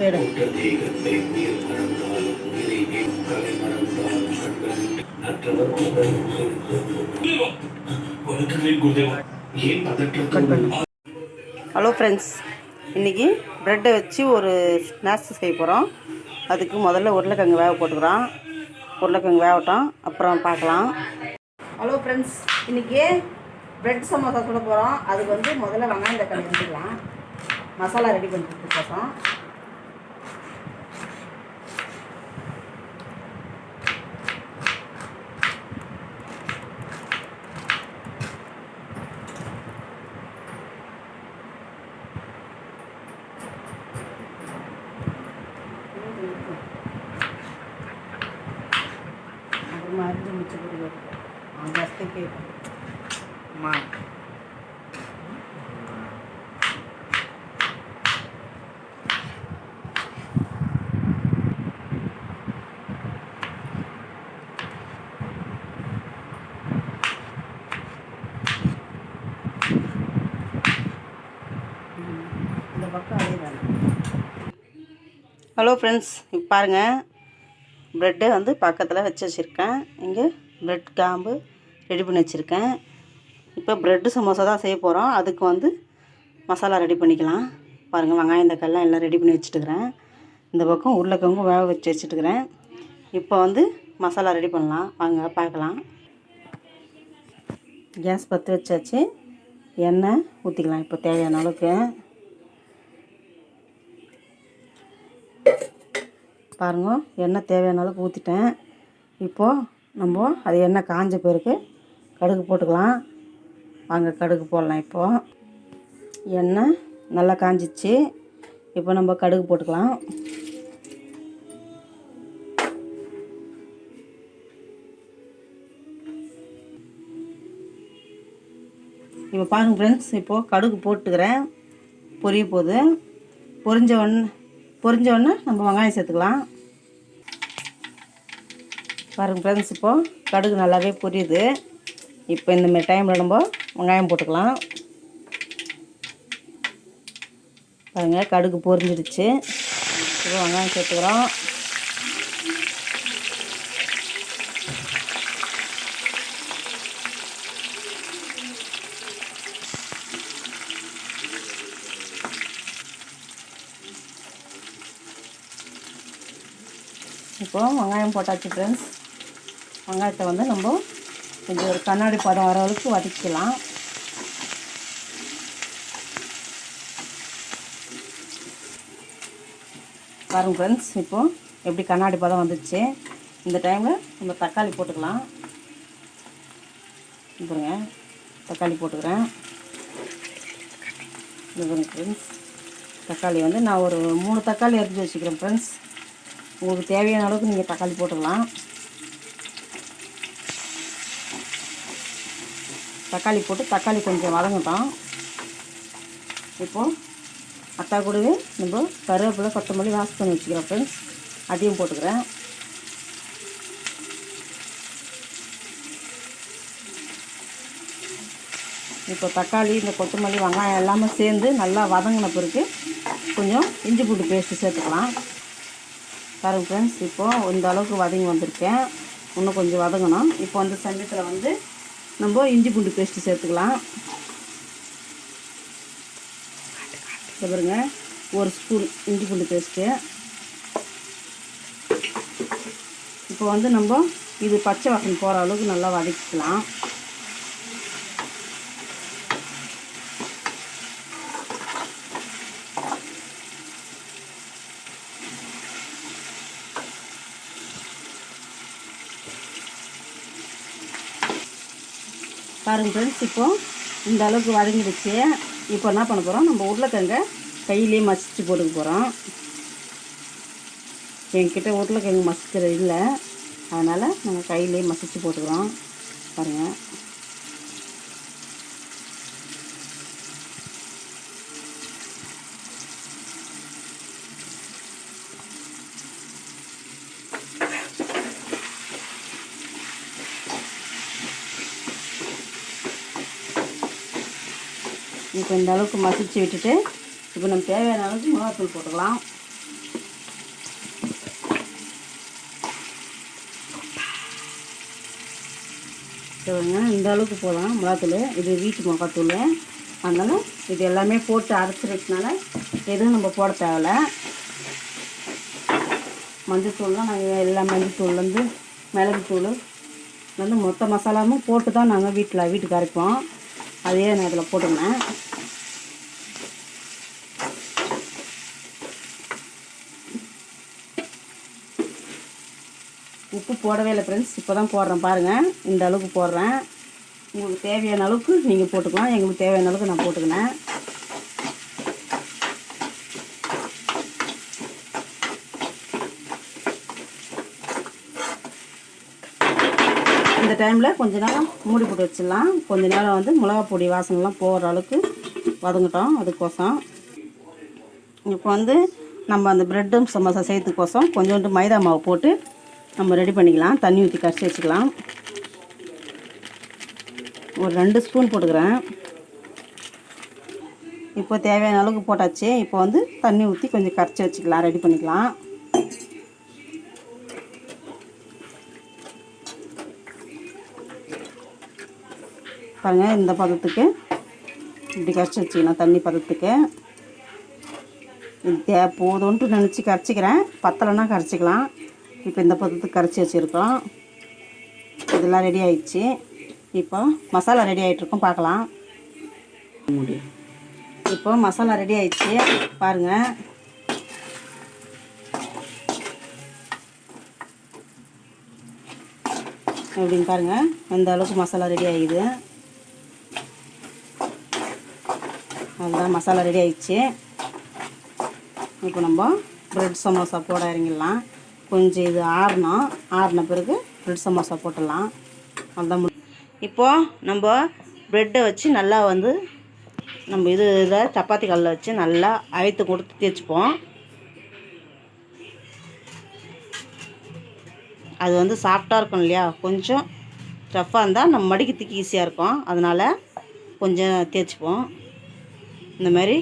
வேடு hello friends, இன்றைக்கி ப்ரெட்டை வச்சு ஒரு ஸ்நாக்ஸ் செய்ய போகிறோம். அதுக்கு முதல்ல உருளைக்கிழங்கு வேக போட்டுக்கிறோம். உருளைக்கிழங்கு வேகட்டும், அப்புறம் பார்க்கலாம். ஹலோ ஃப்ரெண்ட்ஸ், இன்றைக்கி ப்ரெட் சமோசா சுட போகிறோம். அதுக்கு வந்து முதல்ல வெங்காயம் தக்காளி எடுத்துக்கலாம். மசாலா ரெடி பண்ணிக்கிறதுக்கோசம் அப்புறமா அரிஞ்சு மிச்ச கொடுக்கும் ஜஸ்ட்டு கேட்கும். இந்த பக்கம் அதே தானே. ஹலோ ஃப்ரெண்ட்ஸ், இப்போ பாருங்கள், ப்ரெட்டு வந்து பக்கத்தில் வச்சு வச்சுருக்கேன். இங்கே ப்ரெட் காம்பு ரெடி பண்ணி வச்சுருக்கேன். இப்போ ப்ரெட்டு சமோசா தான் செய்ய போகிறோம். அதுக்கு வந்து மசாலா ரெடி பண்ணிக்கலாம். பாருங்கள், வெங்காயம் தக்காளிலாம் எல்லாம் ரெடி பண்ணி வச்சுட்டுக்கிறேன். இந்த பக்கம் உருளைக்கிழங்கும் வேக வச்சு வச்சுட்டுக்கிறேன். இப்போ வந்து மசாலா ரெடி பண்ணலாம், வாங்க பார்க்கலாம். கேஸ் பற்ற வச்சாச்சு. எண்ணெய் ஊற்றிக்கலாம். இப்போ தேவையான அளவுக்கு பாருங்க, எண்ணெய் தேவையான அளவுக்கு ஊற்றிட்டேன். இப்போது நம்ம அது எண்ணெய் காஞ்ச பிறகு கடுகு போட்டுக்கலாம். வாங்க கடுகு போடலாம். இப்போது எண்ணெய் நல்லா காஞ்சிச்சு. இப்போ நம்ம கடுகு போட்டுக்கலாம். இப்போ பாருங்கள் ஃப்ரெண்ட்ஸ், இப்போது கடுகு போட்டுக்கிறேன். பொரிய போகுது. பொரிஞ்ச உடனே நம்ம வெங்காயம் சேர்த்துக்கலாம். பாருங்கள் ஃப்ரெண்ட்ஸ், இப்போது கடுகு நல்லாவே பொரியுது. இப்போ இந்தமாதிரி டைமில் நம்ம வெங்காயம் போட்டுக்கலாம். பாருங்கள், கடுகு பொரிஞ்சிடுச்சு. இப்போ வெங்காயம் சேர்த்துக்கிறோம். இப்போது வெங்காயம் போட்டாச்சு ஃப்ரெண்ட்ஸ். வெங்காயத்தை வந்து நம்ம கொஞ்சம் ஒரு கண்ணாடி பதம் வர அளவுக்கு வதக்கிக்கலாம். பாருங்கள் ஃப்ரெண்ட்ஸ், இப்போது எப்படி கண்ணாடி பதம் வந்துடுச்சு. இந்த டைமில் நம்ம தக்காளி போட்டுக்கலாம். பாருங்க, தக்காளி போட்டுக்கிறேன். பாருங்க ஃப்ரெண்ட்ஸ், தக்காளி வந்து நான் ஒரு 3 தக்காளி அரிஞ்சு வச்சுக்கிறேன் ஃப்ரெண்ட்ஸ். உங்களுக்கு தேவையான அளவுக்கு நீங்கள் தக்காளி போட்டுக்கலாம். தக்காளி போட்டு தக்காளி கொஞ்சம் வதங்கட்டும். இப்போது அத்தா கூடவே நம்ம கருவேப்பிலை கொத்தமல்லி வாஷ் பண்ணி வச்சுக்கிறோம் ஃப்ரெண்ட்ஸ். அதையும் போட்டுக்கிறேன். இப்போ தக்காளி இந்த கொத்தமல்லி வெங்காயம் எல்லாமே சேர்ந்து நல்லா வதங்கின பிறகு கொஞ்சம் இஞ்சி பூண்டு பேஸ்ட்டு சேர்த்துக்கலாம். பாருங்கள் ஃப்ரெண்ட்ஸ், இப்போது இந்த அளவுக்கு வதங்கி வந்திருக்கேன். இன்னும் கொஞ்சம் வதங்கணும். இப்போ வந்து சமயத்தில் வந்து நம்ம இஞ்சி பூண்டு பேஸ்ட்டு சேர்த்துக்கலாம். பாருங்க, 1 ஸ்பூன் இஞ்சி பூண்டு பேஸ்ட்டு. இப்போ வந்து நம்ம இது பச்சை வாசனை போகிற அளவுக்கு நல்லா வதக்கிக்கலாம். பாருங்கள் ஃப்ரெண்ட்ஸ், இப்போது இந்த அளவுக்கு வதங்கிடுச்சு. இப்போ என்ன பண்ண போகிறோம், நம்ம உருளைக்கிழங்க கையிலேயே மசிச்சு போட்டுக்க போகிறோம். என்கிட்ட உருளைக்கிழங்கு மசிக்கிறது இல்லை, அதனால் நாங்கள் கையிலேயே மசிச்சு போட்டுக்கிறோம். பாருங்கள், இப்போ இந்த அளவுக்கு மசிச்சு விட்டுட்டு இப்போ நம்ம தேவையான அளவுக்கு மிளகாத்தூள் போட்டுக்கலாம். இந்த அளவுக்கு போதும் மிளகாத்தூள். இது வீட்டு மிளகாத்தூள். அதனால் இது எல்லாமே போட்டு அரைச்சிருக்கனால எதுவும் நம்ம போட தேவையில்ல. மஞ்சத்தூள்லாம் நாங்கள் எல்லா மஞ்சத்தூள்லேருந்து மிளகுத்தூள் வந்து மொத்த மசாலாவும் போட்டு தான் நாங்கள் வீட்டுக்கு அரைப்போம். அதையே நான் இதில் போட்டுருந்தேன். உப்பு போடவே இல்லை ஃப்ரெண்ட்ஸ், இப்போ தான் போடுறேன் பாருங்கள். இந்த அளவுக்கு போடுறேன். உங்களுக்கு தேவையான அளவுக்கு நீங்கள் போட்டுக்கலாம். எங்களுக்கு தேவையான அளவுக்கு நான் போட்டுக்கினேன். இந்த டைமில் கொஞ்ச நேரம் மூடி போட்டு வச்சிடலாம். கொஞ்ச நேரம் வந்து மிளகா பொடி வாசனைலாம் போகிற அளவுக்கு வதங்கட்டும். அதுக்கோசம் இப்போ வந்து நம்ம அந்த ப்ரெட்டும் சமோசா செய்யறதுக்கோசம் கொஞ்சோண்டு மைதா மாவு போட்டு நம்ம ரெடி பண்ணிக்கலாம். தண்ணி ஊற்றி கரைச்சி வச்சுக்கலாம். ஒரு 2 ஸ்பூன் போட்டுக்கிறேன். இப்போ தேவையான அளவுக்கு போட்டாச்சு. இப்போ வந்து தண்ணி ஊற்றி கொஞ்சம் கரைச்சி வச்சுக்கலாம், ரெடி பண்ணிக்கலாம். பாருங்கள், இந்த பதத்துக்கு இப்படி கரைச்சி வச்சுக்கலாம். தண்ணி பதத்துக்கு இது போதும்ன்ட்டு நினச்சி கரைச்சிக்கிறேன். பத்தலைன்னா கரைச்சிக்கலாம். இப்போ இந்த பதத்துக்கு கரைச்சி வச்சுருக்கோம். இதெல்லாம் ரெடி ஆயிடுச்சு. இப்போ மசாலா ரெடி ஆகிட்ருக்கோம், பார்க்கலாம். இப்போ மசாலா ரெடி ஆயிடுச்சு பாருங்கள். எப்படின்னு பாருங்கள். அந்த அளவுக்கு மசாலா ரெடி ஆகிடுது. அதுதான் மசாலா ரெடி ஆயிடுச்சு. இப்போ நம்ம ப்ரெட் சமோசா போட இறங்கிடலாம். கொஞ்சம் இது ஆறின பிறகு ப்ரெட் சமோசா போட்டுடலாம். அதுதான் இப்போது நம்ம ப்ரெட்டை வச்சு நல்லா வந்து நம்ம இதில் சப்பாத்தி கல்லில் வச்சு நல்லா அழுத்து கொடுத்து தேய்ச்சிப்போம். அது வந்து சாஃப்டாக இருக்கும் இல்லையா, கொஞ்சம் ரஃப்பாக இருந்தால் நம்ம மடிக்கிறதுக்கு ஈஸியாக இருக்கும். அதனால் கொஞ்சம் தேய்ச்சிப்போம். இந்த மாதிரி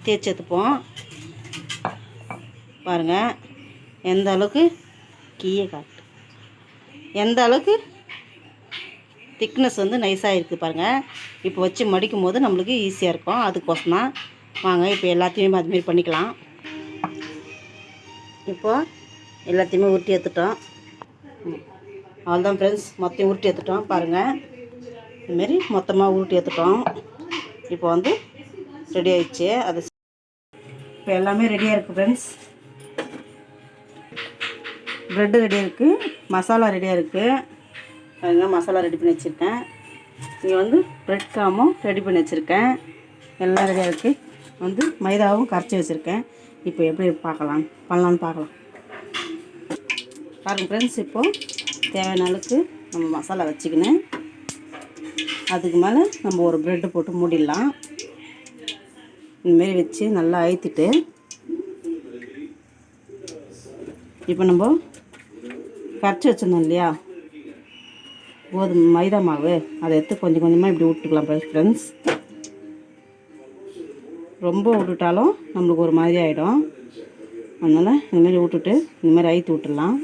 தேய்ச்சி எடுத்துப்போம். பாருங்கள் எந்த அளவுக்கு எந்த அளவுக்கு திக்னஸ் வந்து நைஸாக இருக்குது பாருங்கள். இப்போ வச்சு மடிக்கும் போது நம்மளுக்கு ஈஸியாக இருக்கும். அதுக்கோசம் தான். வாங்க இப்போ எல்லாத்தையுமே அதுமாரி பண்ணிக்கலாம். இப்போது எல்லாத்தையுமே உருட்டி எடுத்துட்டோம். அவ்வளோதான் ஃப்ரெண்ட்ஸ், மொத்தம் உருட்டி எடுத்துட்டோம். பாருங்கள், இதுமாரி மொத்தமாக உருட்டி எடுத்துட்டோம். இப்போ வந்து ரெடி ஆயிடுச்சு. அது இப்போ எல்லாமே ரெடியாக இருக்குது ஃப்ரெண்ட்ஸ். ப்ரெட்டு ரெடியாக இருக்குது, மசாலா ரெடியாக இருக்குது. பாருங்க, மசாலா ரெடி பண்ணி வச்சுருக்கேன். இங்கே வந்து ப்ரெட் காமும் ரெடி பண்ணி வச்சுருக்கேன். எல்லாம் ரெடியாக இருக்குது. வந்து மைதாவும் கரைச்சி வச்சுருக்கேன். இப்போ எப்படி பண்ணலான்னு பார்க்கலாம். பாருங்கள் ஃப்ரெண்ட்ஸ், இப்போது தேவையான அளவுக்கு நம்ம மசாலா வச்சுக்கினேன். அதுக்கு மேலே நம்ம ஒரு ப்ரெட்டு போட்டு மூடிடலாம். இந்தமாரி வச்சு நல்லா அழுத்திட்டு இப்போ நம்ம கரைச்சி வச்சுருந்தோம் இல்லையா மைதா மாவு, அதை எடுத்து கொஞ்சம் கொஞ்சமாக இப்படி விட்டுக்கலாம் ஃப்ரெண்ட்ஸ். ரொம்ப விட்டுட்டாலும் நம்மளுக்கு ஒரு மாதிரி ஆகிடும். அதனால் இந்தமாரி விட்டுட்டு இந்தமாரி அழுத்தி விட்டுடலாம்.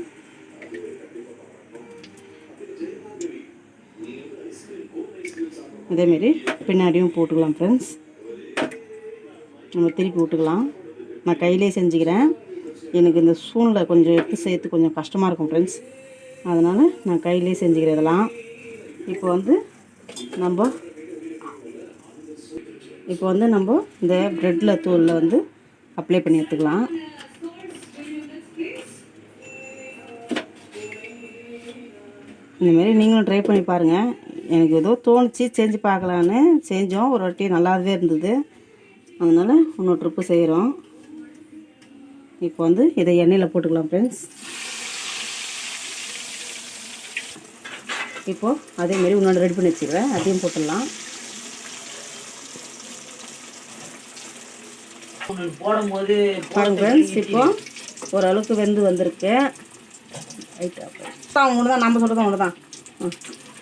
அதேமாரி பின்னாடியும் போட்டுக்கலாம் ஃப்ரெண்ட்ஸ். நம்ம திருப்பி விட்டுக்கலாம். நான் கையிலே செஞ்சுக்கிறேன். எனக்கு இந்த ஸ்பூனில் கொஞ்சம் எடுத்து சேர்த்து கொஞ்சம் கஷ்டமாக இருக்கும் ஃப்ரெண்ட்ஸ். அதனால் நான் கையிலே செஞ்சுக்கிறேன் இதெல்லாம். இப்போ வந்து நம்ம இந்த ப்ரெட்டில் தூளில் வந்து அப்ளை பண்ணி எடுத்துக்கலாம். இந்தமாரி நீங்களும் ட்ரை பண்ணி பாருங்கள். எனக்கு ஏதோ தோணுச்சு செஞ்சு பார்க்கலான்னு செஞ்சோம். ஒரு வாட்டி நல்லாவே இருந்தது. அதனால் இன்னொரு ட்ரிப்பு செய்கிறோம். இப்போ வந்து இதை எண்ணெயில் போட்டுக்கலாம் ஃப்ரெண்ட்ஸ். இப்போது அதேமாரி இன்னொன்று ரெடி பண்ணி வச்சுக்கிறேன். அதையும் போட்டுடலாம். போடும்போது பாருங்க ஃப்ரெண்ட்ஸ், இப்போது ஓரளவுக்கு வெந்து வந்திருக்கு. ஒன்று தான் நம்ம சொல்கிறது ஒன்று தான்.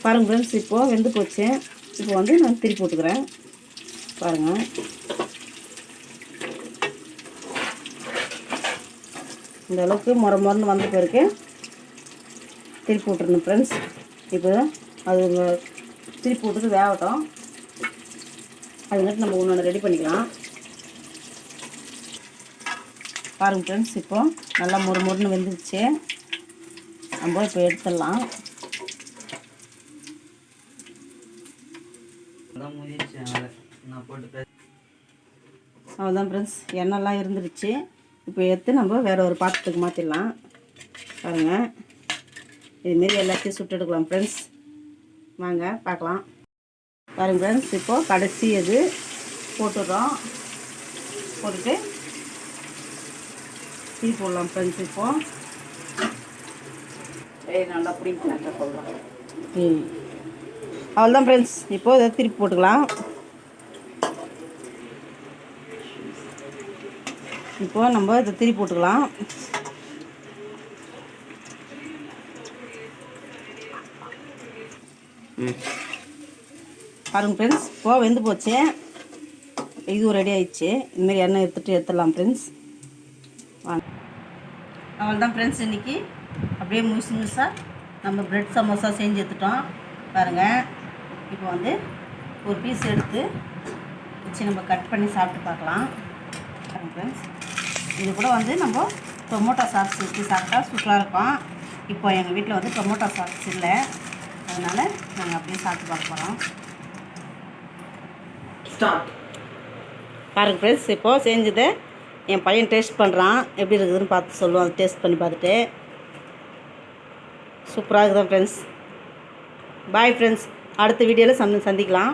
பாருங்கள் ஃப்ரெண்ட்ஸ், இப்போது வெந்து போச்சு. இப்போ வந்து நான் திருப்பி போட்டுக்கிறேன். பாருங்கள், இந்த அளவுக்கு முறை முறைன்னு வந்த பிறகு திருப்பி விட்டுருணும் ஃப்ரெண்ட்ஸ். இப்போ அது திருப்பி போட்டுட்டு வேகட்டும். அதுங்காட்டி நம்ம ஒன்று ரெடி பண்ணிக்கலாம். பாருங்க ஃப்ரெண்ட்ஸ், இப்போது நல்லா மொறுன்னு வெந்துருச்சு. நம்ம இப்போ எடுத்துடலாம். அவ்வளோதான் ஃப்ரெண்ட்ஸ், எண்ணெய்லாம் இருந்துருச்சு. இப்போ எடுத்து நம்ம வேறு ஒரு பாத்திரத்துக்கு மாற்றிடலாம். பாருங்கள், இதுமாரி எல்லாத்தையும் சுட்டு எடுக்கலாம் ஃப்ரெண்ட்ஸ். வாங்க பார்க்கலாம். பாருங்கள் ஃப்ரெண்ட்ஸ், இப்போது கடைசி இது போட்டுடுறோம். போட்டுட்டு டீ போடலாம் ஃப்ரெண்ட்ஸ். இப்போது நல்லா பிடிக்க போடலாம். அவ்வளோதான் ஃப்ரெண்ட்ஸ், இப்போது இதை திருப்பி போட்டுக்கலாம். இப்போது நம்ம இதை திருப்பி போட்டுக்கலாம். பாருங்கள் ஃப்ரெண்ட்ஸ், இப்போது வெந்து போச்சு. இதுவும் ரெடி ஆயிடுச்சு. இதுமாரி எண்ணெய் எடுத்துடலாம் ஃப்ரெண்ட்ஸ். வாங்க. அவ்வளோதான் ஃப்ரெண்ட்ஸ், இன்றைக்கி அப்படியே முழுசாக நம்ம ப்ரெட் சமோசா செஞ்சு எடுத்துட்டோம். பாருங்கள், இப்போ வந்து ஒரு பீஸ் எடுத்து வச்சு நம்ம கட் பண்ணி சாப்பிட்டு பார்க்கலாம். பாருங்கள் ஃப்ரெண்ட்ஸ், இது கூட வந்து நம்ம டொமேட்டோ சாஸ் வச்சு சாப்பிட்டா சூப்பராக இருக்கும். இப்போ எங்கள் வீட்டில் வந்து டொமேட்டோ சாஸ் இல்லை, அதனால் நாங்கள் அப்படியே சாப்பிட்டு பார்க்க போகிறோம். ஸ்டார்ட். பாருங்கள் ஃப்ரெண்ட்ஸ், இப்போது செஞ்சதை என் பையன் டேஸ்ட் பண்ணுறான். எப்படி இருக்குதுன்னு பார்த்து சொல்லுவான். அது டேஸ்ட் பண்ணி பார்த்துட்டு சூப்பராக இருக்குதான் ஃப்ரெண்ட்ஸ். பாய் ஃப்ரெண்ட்ஸ், அடுத்த வீடியோவில் சந்திக்கலாம்.